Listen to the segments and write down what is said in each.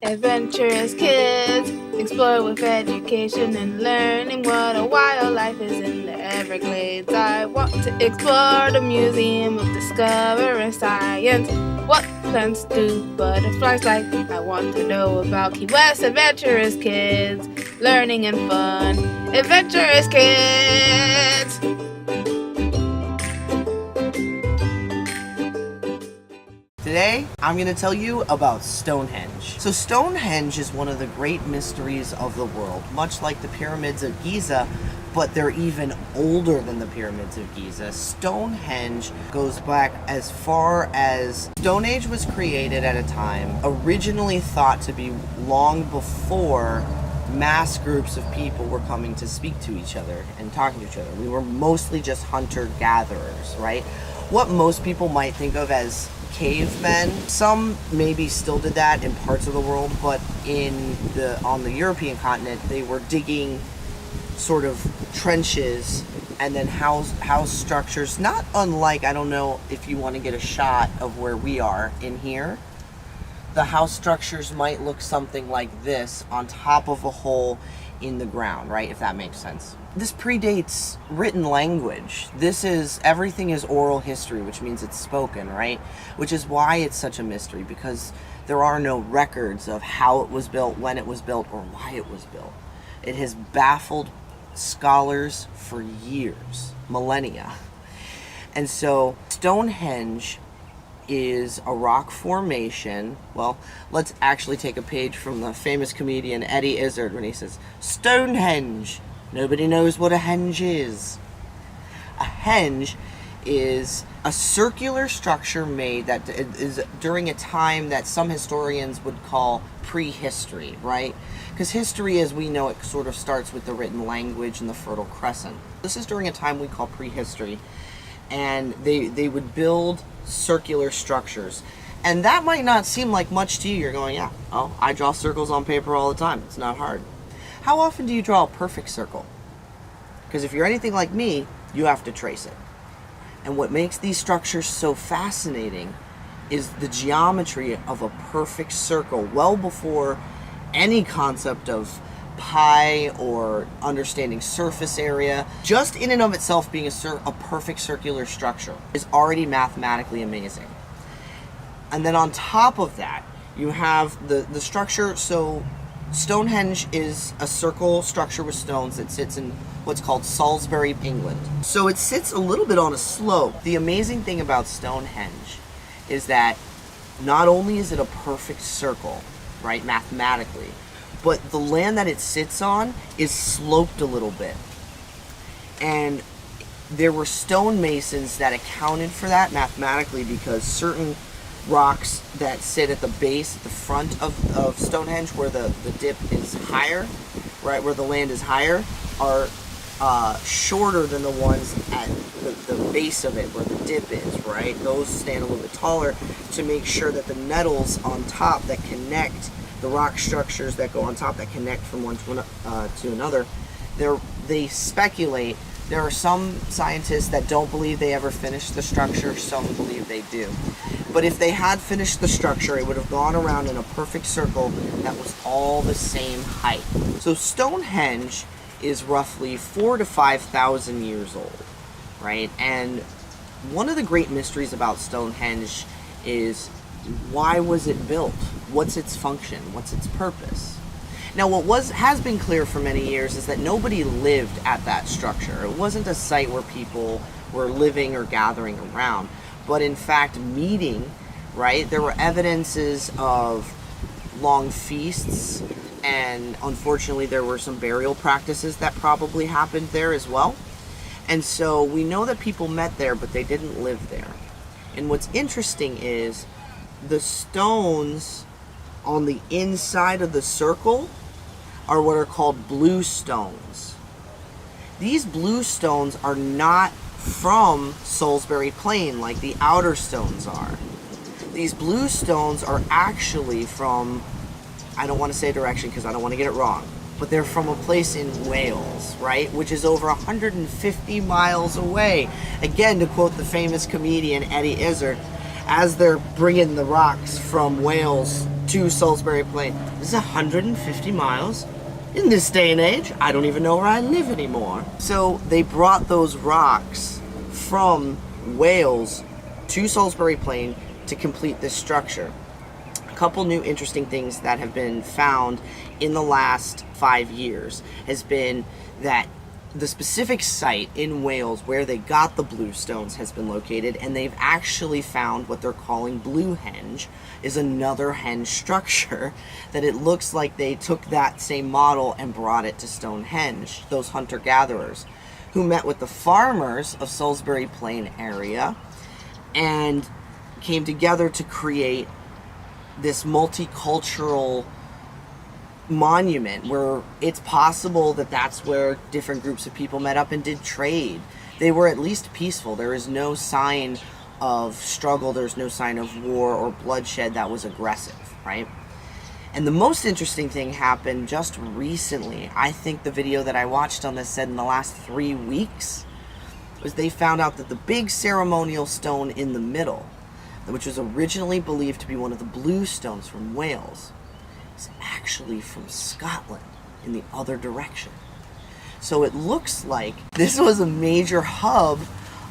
Adventurous kids, explore with education and learning what a wildlife is in the Everglades. I want to explore the Museum of Discovering Science. What plants do butterflies like? I want to know about Key West. Adventurous kids, learning and fun. Adventurous kids! Today, I'm going to tell you about Stonehenge. So Stonehenge is one of the great mysteries of the world, much like the pyramids of Giza, but they're even older than the pyramids of Giza. Stonehenge goes back as far as Stone Age was created at a time originally thought to be long before mass groups of people were coming to speak to each other and talking to each other. We were mostly just hunter-gatherers, right? What most people might think of as cavemen. Some maybe still did that in parts of the world, but on the European continent, they were digging sort of trenches and then house structures, not unlike, I don't know if you want to get a shot of where we are in here. The house structures might look something like this on top of a hole in the ground, right? If that makes sense. This predates written language. Everything is oral history, which means it's spoken, right? Which is why it's such a mystery, because there are no records of how it was built, when it was built, or why it was built. It has baffled scholars for years, millennia. And so Stonehenge is a rock formation. Well, let's actually take a page from the famous comedian Eddie Izzard when he says, Stonehenge. Nobody knows what a henge is. A henge is a circular structure made that is during a time that some historians would call prehistory, right? Because history as we know it sort of starts with the written language and the Fertile Crescent. This is during a time we call prehistory, and they would build circular structures. And that might not seem like much to you. You're going, yeah, oh, I draw circles on paper all the time. It's not hard. How often do you draw a perfect circle? Because if you're anything like me, you have to trace it. And what makes these structures so fascinating is the geometry of a perfect circle, well before any concept of pi or understanding surface area. Just in and of itself being a perfect circular structure is already mathematically amazing. And then on top of that, you have the structure. So Stonehenge is a circle structure with stones that sits in what's called Salisbury, England. So it sits a little bit on a slope. The amazing thing about Stonehenge is that not only is it a perfect circle, right, mathematically, but the land that it sits on is sloped a little bit. And there were stonemasons that accounted for that mathematically, because certain rocks that sit at the base, at the front of Stonehenge, where the dip is higher, right, where the land is higher, are shorter than the ones at the base of it, where the dip is, right? Those stand a little bit taller to make sure that the nettles on top that connect the rock structures that go on top that connect from one to another, they speculate. There are some scientists that don't believe they ever finished the structure, some believe they do. But if they had finished the structure, it would have gone around in a perfect circle that was all the same height. So Stonehenge is roughly 4,000 to 5,000 years old, right? And one of the great mysteries about Stonehenge is, why was it built? What's its function? What's its purpose? Now, what has been clear for many years is that nobody lived at that structure. It wasn't a site where people were living or gathering around, but in fact meeting, right? There were evidences of long feasts, and unfortunately there were some burial practices that probably happened there as well. And so we know that people met there, but they didn't live there. And what's interesting is the stones on the inside of the circle are what are called blue stones. These blue stones are not from Salisbury Plain like the outer stones are. These blue stones are actually from, I don't want to say direction because I don't want to get it wrong, but they're from a place in Wales, right? Which is over 150 miles away. Again, to quote the famous comedian Eddie Izzard, as they're bringing the rocks from Wales to Salisbury Plain. This is 150 miles. In this day and age, I don't even know where I live anymore. So they brought those rocks from Wales to Salisbury Plain to complete this structure. A couple new interesting things that have been found in the last 5 years has been that the specific site in Wales where they got the blue stones has been located, and they've actually found what they're calling Bluehenge, is another henge structure that it looks like they took that same model and brought it to Stonehenge, those hunter-gatherers who met with the farmers of Salisbury Plain area and came together to create this multicultural monument where it's possible that that's where different groups of people met up and did trade. They were at least peaceful. There is no sign of struggle, there's no sign of war or bloodshed that was aggressive, right? And the most interesting thing happened just recently. I think the video that I watched on this said in the last 3 weeks was they found out that the big ceremonial stone in the middle, which was originally believed to be one of the blue stones from Wales, is actually from Scotland in the other direction. So it looks like this was a major hub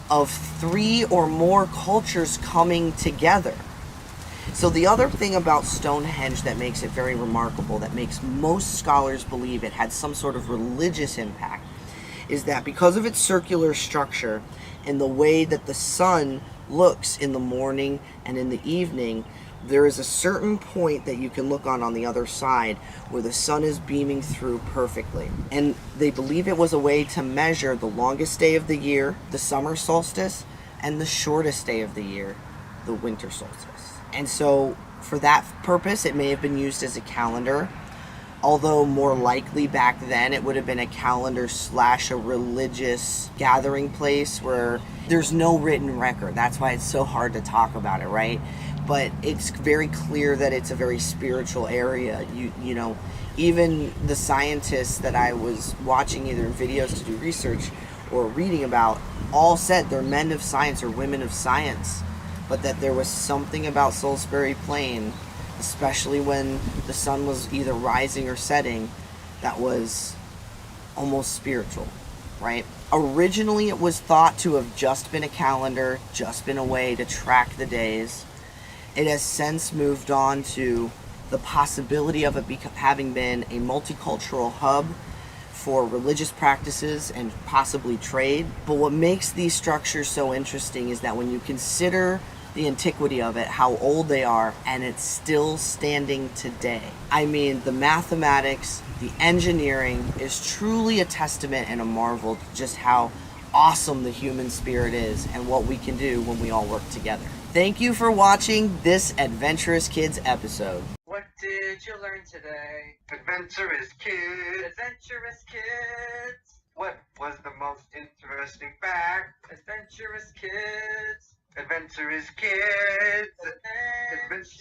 of 3 or more cultures coming together. So the other thing about Stonehenge that makes it very remarkable, that makes most scholars believe it had some sort of religious impact, is that because of its circular structure and the way that the sun looks in the morning and in the evening, there is a certain point that you can look on the other side where the sun is beaming through perfectly. And they believe it was a way to measure the longest day of the year, the summer solstice, and the shortest day of the year, the winter solstice. And so for that purpose, it may have been used as a calendar, although more likely back then it would have been a calendar / a religious gathering place where there's no written record. That's why it's so hard to talk about it, right? But it's very clear that it's a very spiritual area. You know, even the scientists that I was watching either videos to do research or reading about all said they're men of science or women of science, but that there was something about Salisbury Plain, especially when the sun was either rising or setting, that was almost spiritual, right? Originally it was thought to have just been a calendar, just been a way to track the days. It has since moved on to the possibility of it having been a multicultural hub for religious practices and possibly trade. But what makes these structures so interesting is that when you consider the antiquity of it, how old they are, and it's still standing today. I mean, the mathematics, the engineering is truly a testament and a marvel to just how awesome the human spirit is and what we can do when we all work together. Thank you for watching this Adventurous Kids episode. What did you learn today? Adventurous Kids! Adventurous Kids! What was the most interesting fact? Adventurous Kids! Adventurous Kids! Adventurous